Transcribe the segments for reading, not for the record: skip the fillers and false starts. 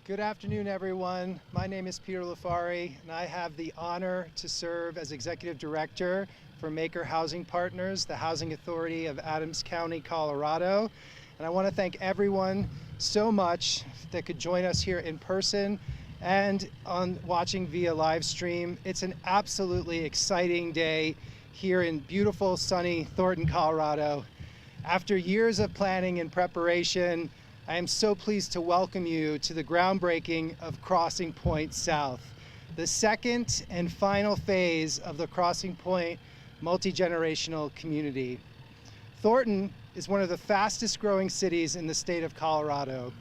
Good afternoon, everyone. My name is Peter Lafari, and I have the honor to serve as Executive Director for Maiker Housing Partners, the housing authority of Adams County, Colorado. And I want to thank everyone so much that could join us here in person and on watching via live stream. It's an absolutely exciting day here in beautiful, sunny Thornton, Colorado. After years of planning and preparation, I am so pleased to welcome you to the groundbreaking of Crossing Pointe South, the second and final phase of the Crossing Pointe multi-generational community. Thornton is one of the fastest growing cities in the state of Colorado.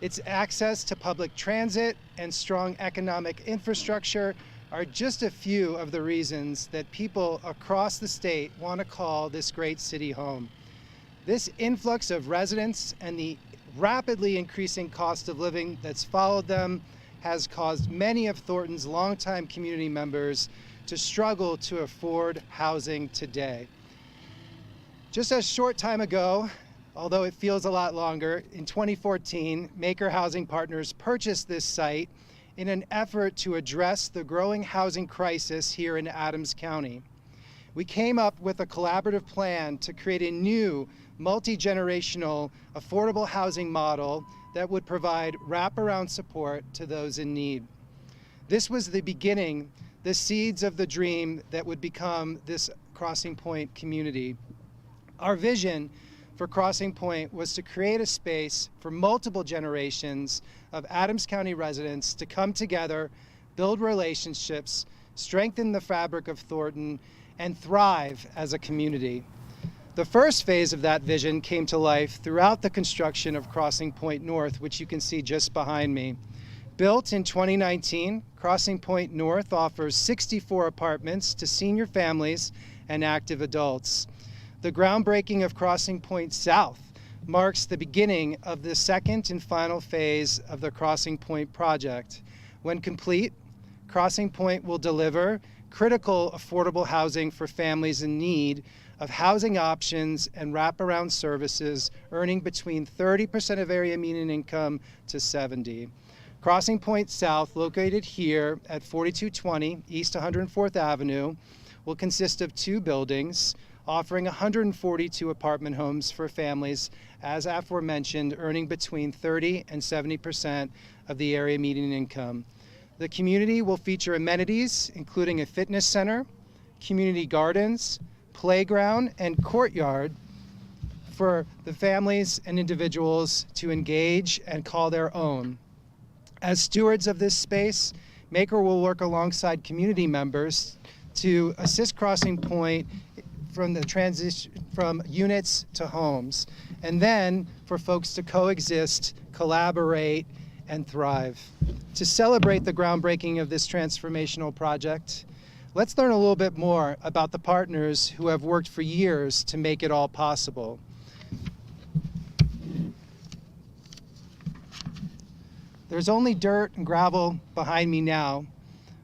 Its access to public transit and strong economic infrastructure are just a few of the reasons that people across the state want to call this great city home. This influx of residents and the rapidly increasing cost of living that's followed them has caused many of Thornton's longtime community members to struggle to afford housing today. Just a short time ago, although it feels a lot longer, in 2014, Maiker Housing Partners purchased this site in an effort to address the growing housing crisis here in Adams County. We came up with a collaborative plan to create a new multi-generational affordable housing model that would provide wraparound support to those in need. This was the beginning, the seeds of the dream that would become this Crossing Pointe community. Our vision for Crossing Pointe was to create a space for multiple generations of Adams County residents to come together, build relationships, strengthen the fabric of Thornton, and thrive as a community. The first phase of that vision came to life throughout the construction of Crossing Pointe North, which you can see just behind me. Built in 2019, Crossing Pointe North offers 64 apartments to senior families and active adults. The groundbreaking of Crossing Pointe South marks the beginning of the second and final phase of the Crossing Pointe project. When complete, Crossing Pointe will deliver critical affordable housing for families in need of housing options and wraparound services earning between 30% of area median income to 70%. Crossing Pointe South, located here at 4220 East 104th Avenue, will consist of two buildings offering 142 apartment homes for families, as aforementioned, earning between 30% and 70% of the area median income. The community will feature amenities including a fitness center, community gardens, playground, and courtyard for the families and individuals to engage and call their own. As stewards of this space, Maiker will work alongside community members to assist Crossing Pointe from the transition from units to homes, and then for folks to coexist, collaborate, and thrive. To celebrate the groundbreaking of this transformational project, let's learn a little bit more about the partners who have worked for years to make it all possible. There's only dirt and gravel behind me now,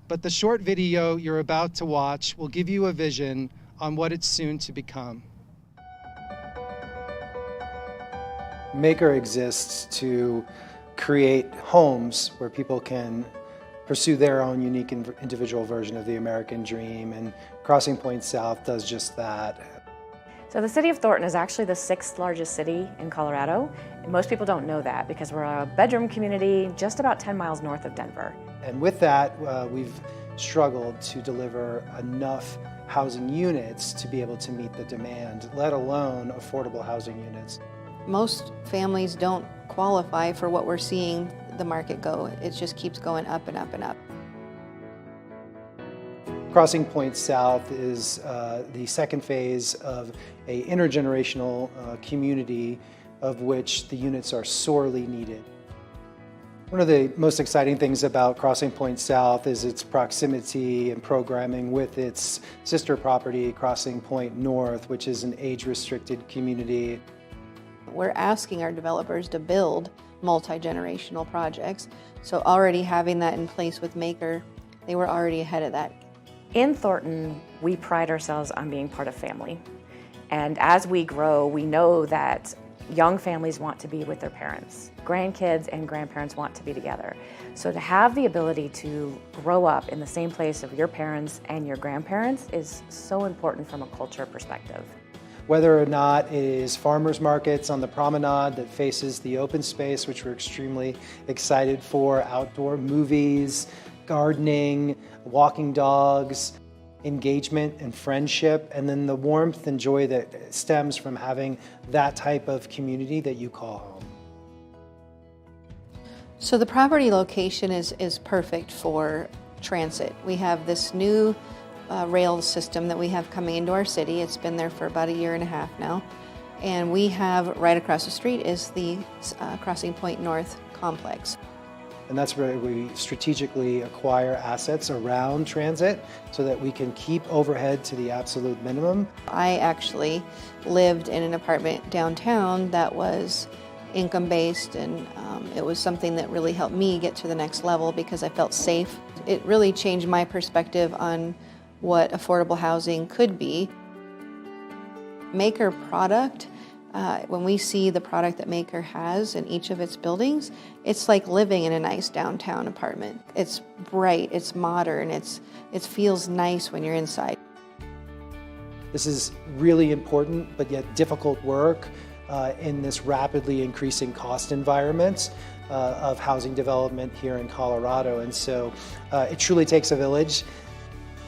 but the short video you're about to watch will give you a vision on what it's soon to become. Maiker exists to create homes where people can pursue their own unique individual version of the American dream, and Crossing Pointe South does just that. So the city of Thornton is actually the 6th largest city in Colorado. And most people don't know that because we're a bedroom community just about 10 miles north of Denver. And with that, we've struggled to deliver enough housing units to be able to meet the demand, let alone affordable housing units. Most families don't qualify for what we're seeing the market go. It just keeps going up and up and up. Crossing Pointe South is the second phase of an intergenerational community of which the units are sorely needed. One of the most exciting things about Crossing Pointe South is its proximity and programming with its sister property, Crossing Pointe North, which is an age-restricted community. We're asking our developers to build multi-generational projects, so already having that in place with Maiker, they were already ahead of that. In Thornton, we pride ourselves on being part of family. And as we grow, we know that Young families want to be with their parents. Grandkids and grandparents want to be together. So to have the ability to grow up in the same place of your parents and your grandparents is so important from a culture perspective. Whether or not it is farmers markets on the promenade that faces the open space, which we're extremely excited for, outdoor movies, gardening, walking dogs, engagement and friendship, and then the warmth and joy that stems from having that type of community that you call home. So the property location is perfect for transit. We have this new rail system that we have coming into our city. It's been there for about 1.5 years now. And we have right across the street is the Crossing Point North complex. And that's where we strategically acquire assets around transit so that we can keep overhead to the absolute minimum. I actually lived in an apartment downtown that was income-based, and it was something that really helped me get to the next level because I felt safe. It really changed my perspective on what affordable housing could be. Maiker product, when we see the product that Maiker has in each of its buildings, it's like living in a nice downtown apartment. It's bright, it's modern, it feels nice when you're inside. This is really important but yet difficult work in this rapidly increasing cost environment of housing development here in Colorado. And so it truly takes a village.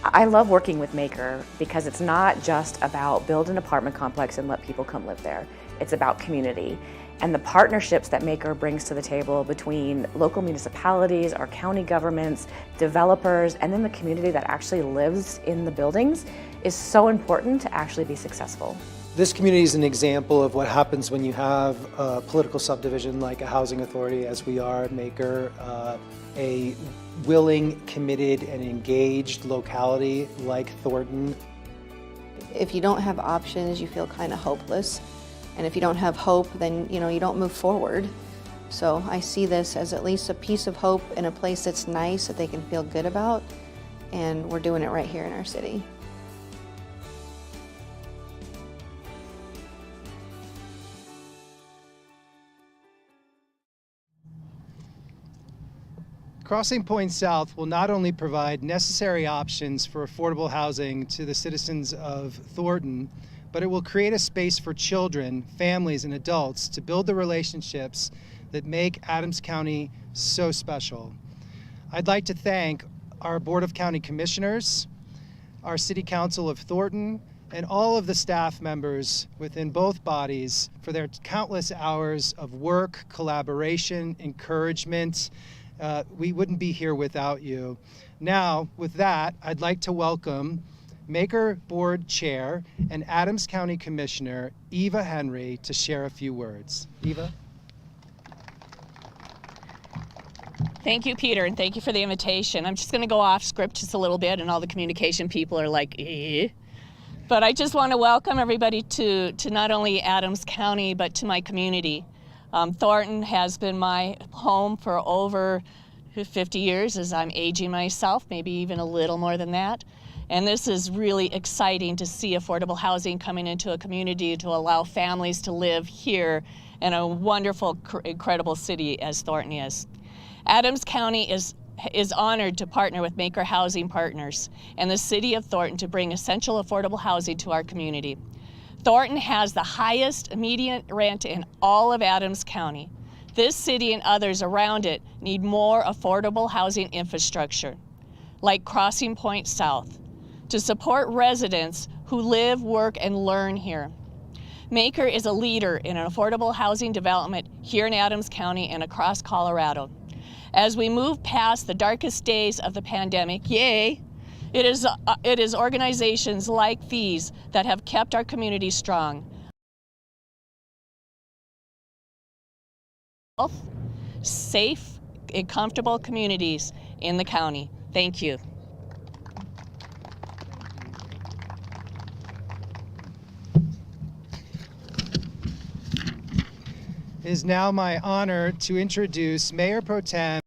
I love working with Maiker because it's not just about build an apartment complex and let people come live there. It's about community. And the partnerships that Maiker brings to the table between local municipalities, our county governments, developers, and then the community that actually lives in the buildings is so important to actually be successful. This community is an example of what happens when you have a political subdivision like a housing authority, as we are at Maiker, a willing, committed, and engaged locality like Thornton. If you don't have options, you feel kind of hopeless. And if you don't have hope, then you don't move forward. So I see this as at least a piece of hope in a place that's nice that they can feel good about, and we're doing it right here in our city. Crossing Pointe South will not only provide necessary options for affordable housing to the citizens of Thornton, but it will create a space for children, families, and adults to build the relationships that make Adams County so special. I'd like to thank our Board of County Commissioners, our City Council of Thornton, and all of the staff members within both bodies for their countless hours of work, collaboration, encouragement. We wouldn't be here without you. Now, with that, I'd like to welcome Maiker Board Chair and Adams County Commissioner Eva Henry to share a few words. Eva? Thank you, Peter, and thank you for the invitation. I'm just going to go off script just a little bit, and all the communication people are like, eh? But I just want to welcome everybody to not only Adams County, but to my community. Thornton has been my home for over 50 years as I'm aging myself, maybe even a little more than that. And this is really exciting to see affordable housing coming into a community to allow families to live here in a wonderful, incredible city as Thornton is. Adams County is honored to partner with Maiker Housing Partners and the City of Thornton to bring essential affordable housing to our community. Thornton has the highest median rent in all of Adams County. This city and others around it need more affordable housing infrastructure, like Crossing Pointe South, to support residents who live, work, and learn here. Maiker is a leader in an affordable housing development here in Adams County and across Colorado. As we move past the darkest days of the pandemic, yay, it is organizations like these that have kept our community strong. Safe and comfortable communities in the county. Thank you. It is now my honor to introduce Mayor Pro Tem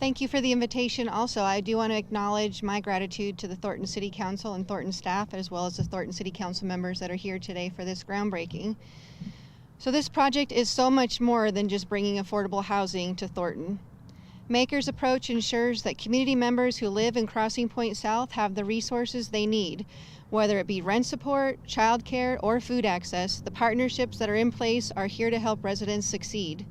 Thank you for the invitation. Also, I do want to acknowledge my gratitude to the Thornton City Council and Thornton staff, as well as the Thornton City Council members that are here today for this groundbreaking. So this project is so much more than just bringing affordable housing to Thornton. Maiker's approach ensures that community members who live in Crossing Pointe South have the resources they need, whether it be rent support, childcare, or food access. The partnerships that are in place are here to help residents succeed.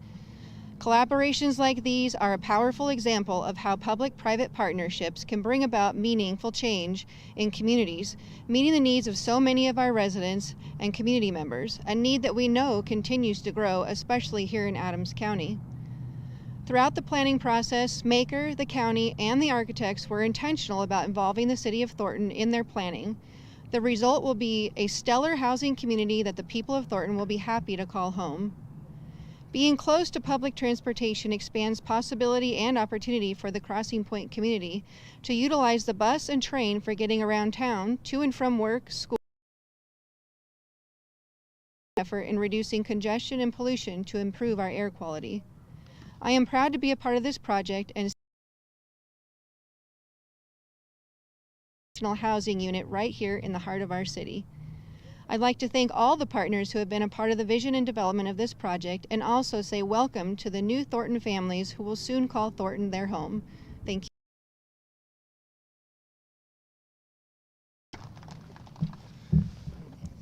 Collaborations like these are a powerful example of how public-private partnerships can bring about meaningful change in communities, meeting the needs of so many of our residents and community members, a need that we know continues to grow, especially here in Adams County. Throughout the planning process, Maiker, the county, and the architects were intentional about involving the city of Thornton in their planning. The result will be a stellar housing community that the people of Thornton will be happy to call home. Being close to public transportation expands possibility and opportunity for the Crossing Point community to utilize the bus and train for getting around town, to and from work, school, effort in reducing congestion and pollution to improve our air quality. I am proud to be a part of this project and housing unit right here in the heart of our city. I'd like to thank all the partners who have been a part of the vision and development of this project, and also say welcome to the new Thornton families who will soon call Thornton their home. Thank you.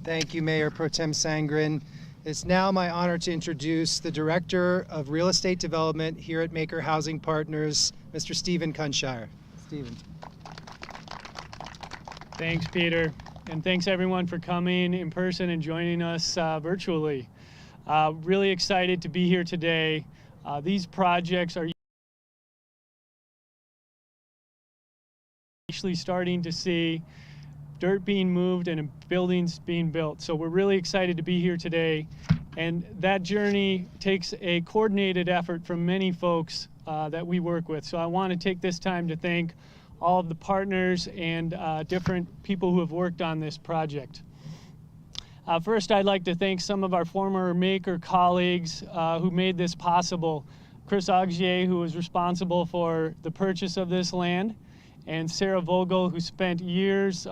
Thank you, Mayor Pro Tem Sangren. It's now my honor to introduce the Director of Real Estate Development here at Maiker Housing Partners, Mr. Stephen Kunshire. Stephen. Thanks, Peter. And thanks everyone for coming in person and joining us virtually. Really excited to be here today. These projects are actually starting to see dirt being moved and buildings being built. So we're really excited to be here today. And that journey takes a coordinated effort from many folks that we work with. So I want to take this time to thank all of the partners and different people who have worked on this project. First, I'd like to thank some of our former Maiker colleagues who made this possible. Chris Augier, who was responsible for the purchase of this land, and Sarah Vogel, who spent years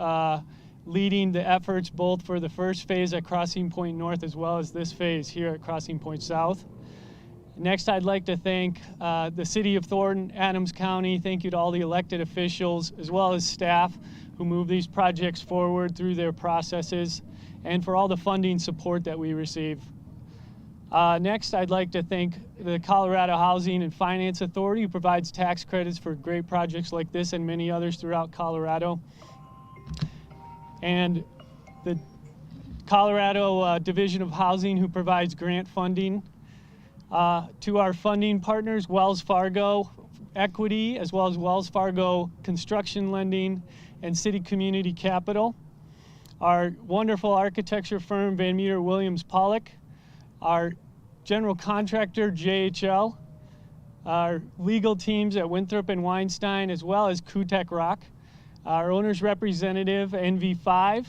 leading the efforts both for the first phase at Crossing Point North as well as this phase here at Crossing Point South. Next, I'd like to thank the City of Thornton, Adams County. Thank you to all the elected officials as well as staff who move these projects forward through their processes, and for all the funding support that we receive. Next, I'd like to thank the Colorado Housing and Finance Authority, who provides tax credits for great projects like this and many others throughout Colorado. And the Colorado Division of Housing, who provides grant funding. To our funding partners, Wells Fargo Equity, as well as Wells Fargo Construction Lending and City Community Capital. Our wonderful architecture firm, Van Meter Williams Pollock. Our general contractor, JHL. Our legal teams at Winthrop and Weinstein, as well as Kutek Rock. Our owner's representative, NV5.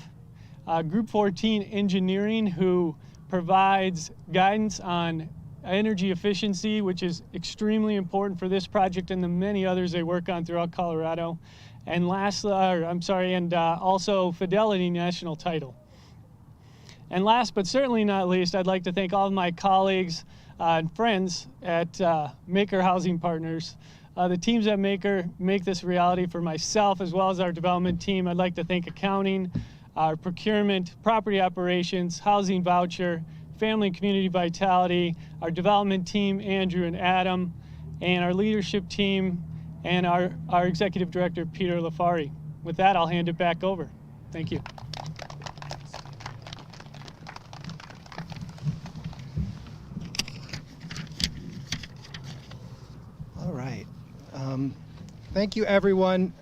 Group 14 Engineering, who provides guidance on energy efficiency, which is extremely important for this project and the many others they work on throughout Colorado. And also Fidelity National Title. And last but certainly not least, I'd like to thank all of my colleagues and friends at Maiker Housing Partners. The teams at Maiker make this reality for myself as well as our development team. I'd like to thank accounting, our procurement, property operations, housing voucher, family and community vitality, our development team, Andrew and Adam, and our leadership team, and our executive director, Peter Lafari. With that, I'll hand it back over. Thank you. All right. Thank you, everyone,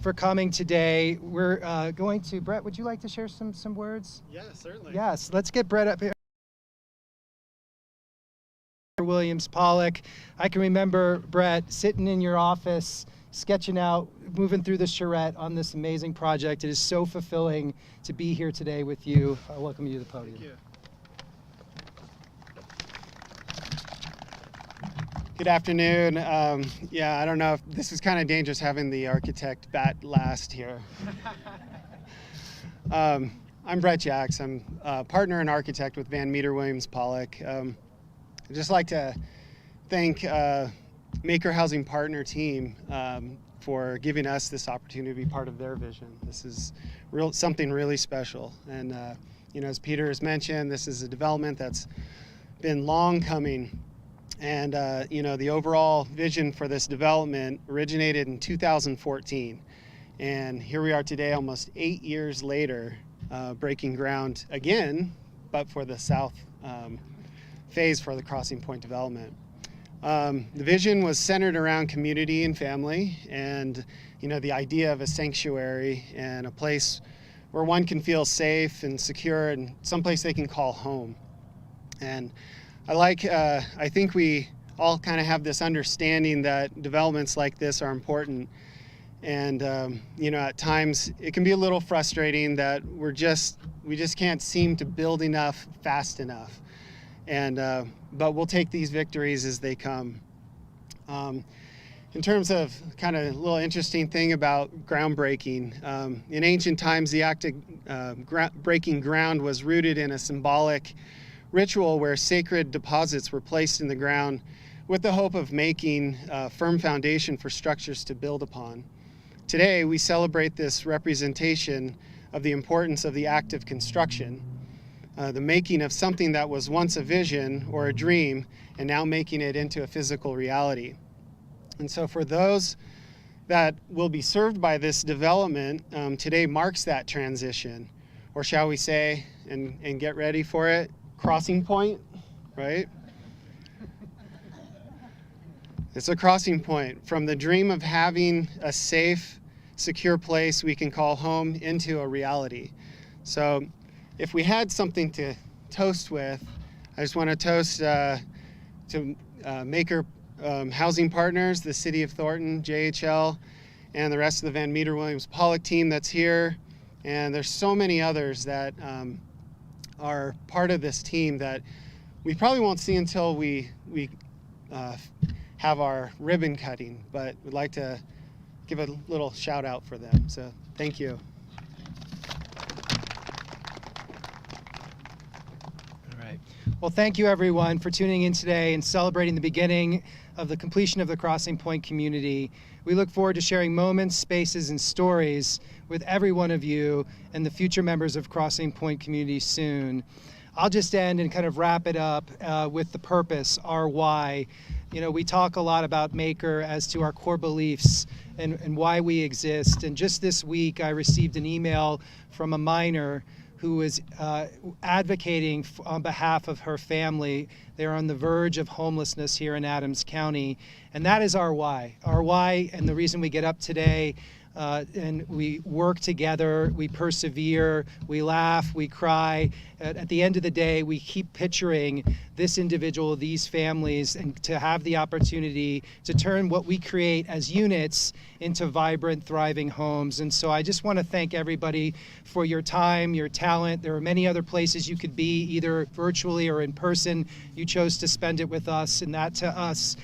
for coming today. We're going to, Brett, would you like to share some words? Yeah, certainly. Yes, let's get Brett up here. Williams Pollock. I can remember, Brett, sitting in your office, sketching out, moving through the charrette on this amazing project. It is so fulfilling to be here today with you. I welcome you to the podium. Thank you. Good afternoon. Yeah, I don't know if this is kind of dangerous having the architect bat last here. I'm Brett Jacks. I'm a partner and architect with Van Meter Williams Pollock. I'd just like to thank Maiker Housing Partner team for giving us this opportunity to be part of their vision. This is something really special. And you know, as Peter has mentioned, this is a development that's been long coming. And you know, the overall vision for this development originated in 2014. And here we are today, almost 8 years later, breaking ground again, but for the south phase for the Crossing Point development. The vision was centered around community and family, and you know, the idea of a sanctuary and a place where one can feel safe and secure and someplace they can call home. And I think we all kind of have this understanding that developments like this are important. And you know, at times it can be a little frustrating that we just can't seem to build enough fast enough. And but we'll take these victories as they come. In terms of kind of a little interesting thing about groundbreaking, in ancient times the act of breaking ground was rooted in a symbolic ritual where sacred deposits were placed in the ground with the hope of making a firm foundation for structures to build upon. Today, we celebrate this representation of the importance of the act of construction, the making of something that was once a vision or a dream and now making it into a physical reality. And so for those that will be served by this development, today marks that transition, or shall we say, and get ready for it, crossing point, right? It's a crossing point from the dream of having a safe, secure place we can call home into a reality. So if we had something to toast with, I just want to toast to Maiker Housing Partners, the City of Thornton, JHL, and the rest of the Van Meter Williams Pollock team that's here. And there's so many others that are part of this team that we probably won't see until we have our ribbon cutting, but we'd like to give a little shout out for them. So thank you. All right. Well, thank you everyone for tuning in today and celebrating the beginning of the completion of the Crossing Point community. We look forward to sharing moments, spaces, and stories with every one of you and the future members of Crossing Point community soon. I'll just end and kind of wrap it up with the purpose, our why. You know, we talk a lot about Maiker as to our core beliefs and why we exist. And just this week, I received an email from a miner who was advocating on behalf of her family. They're on the verge of homelessness here in Adams County. And that is our why. Our why and the reason we get up today and we work together, we persevere, we laugh, we cry. At the end of the day, we keep picturing this individual, these families, and to have the opportunity to turn what we create as units into vibrant, thriving homes. And so I just want to thank everybody for your time, your talent. There are many other places you could be, either virtually or in person. You chose to spend it with us, and that to us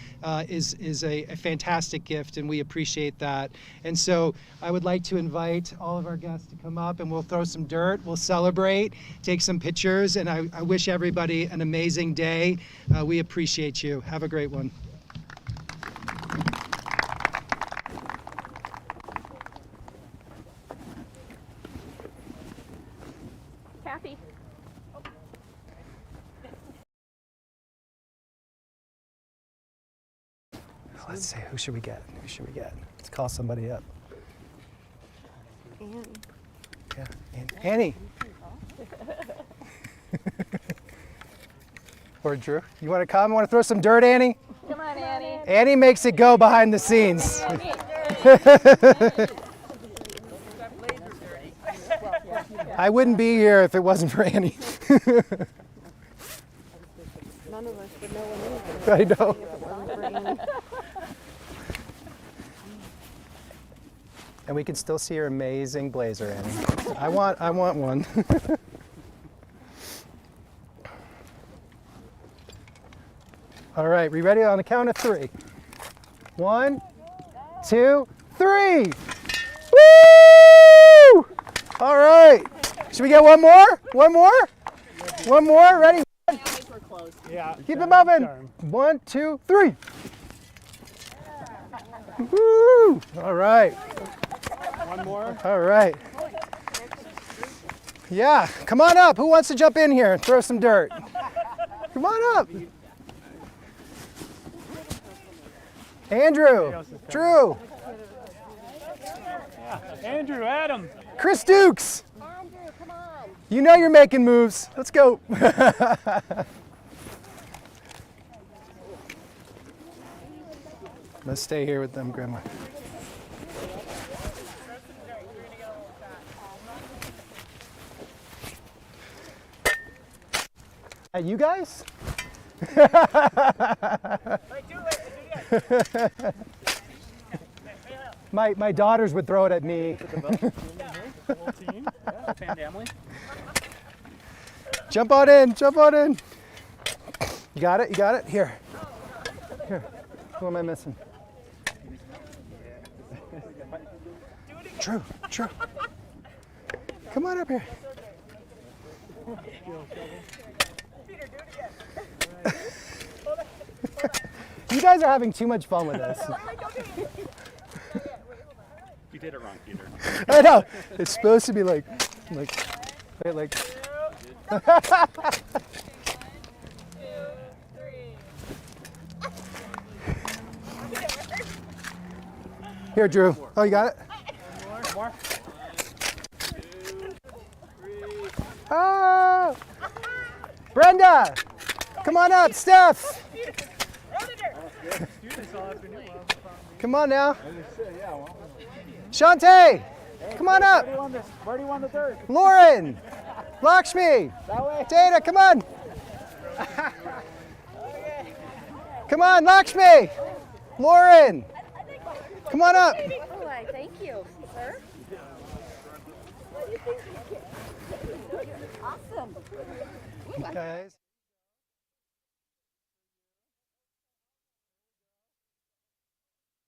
is a fantastic gift, and we appreciate that. And so I would like to invite all of our guests to come up, and we'll throw some dirt, we'll celebrate, take some pictures, and I wish everybody an amazing day. We appreciate you. Have a great one. Kathy. Let's see, who should we get? Who should we get? Let's call somebody up. Annie. Yeah, Annie. Or Drew, you want to come? You want to throw some dirt, Annie? Come on, Annie. Annie makes it go behind the scenes. I wouldn't be here if it wasn't for Annie. None of us would know what I know. And we can still see your amazing blazer, Annie. I want one. All right, we ready on the count of 3? 1, 2, 3. Woo! All right. Should we get one more? One more? One more? Ready? Yeah. Keep it moving. 1, 2, 3. Woo! All right. One more. All right. Yeah, come on up. Who wants to jump in here and throw some dirt? Come on up. Andrew, Drew, Andrew, Adam. Chris Dukes. You know you're making moves. Let's go. Let's stay here with them, Grandma. You guys? My daughters would throw it at me. Jump on in, jump on in. You got it, you got it? Here. Here. Who am I missing? True, true. Come on up here. You guys are having too much fun with this. You did it wrong, Peter. I know. It's supposed to be like. Here, Drew. Oh, you got it? More. Oh! Brenda! Come on up, Steph! Come on now. Shantae! Come on up! Where do you want the dirt? Lauren! Lakshmi! Dana, come on! Come on, Lakshmi! Lauren! Come on up! Oh, thank you, sir. Awesome. Guys.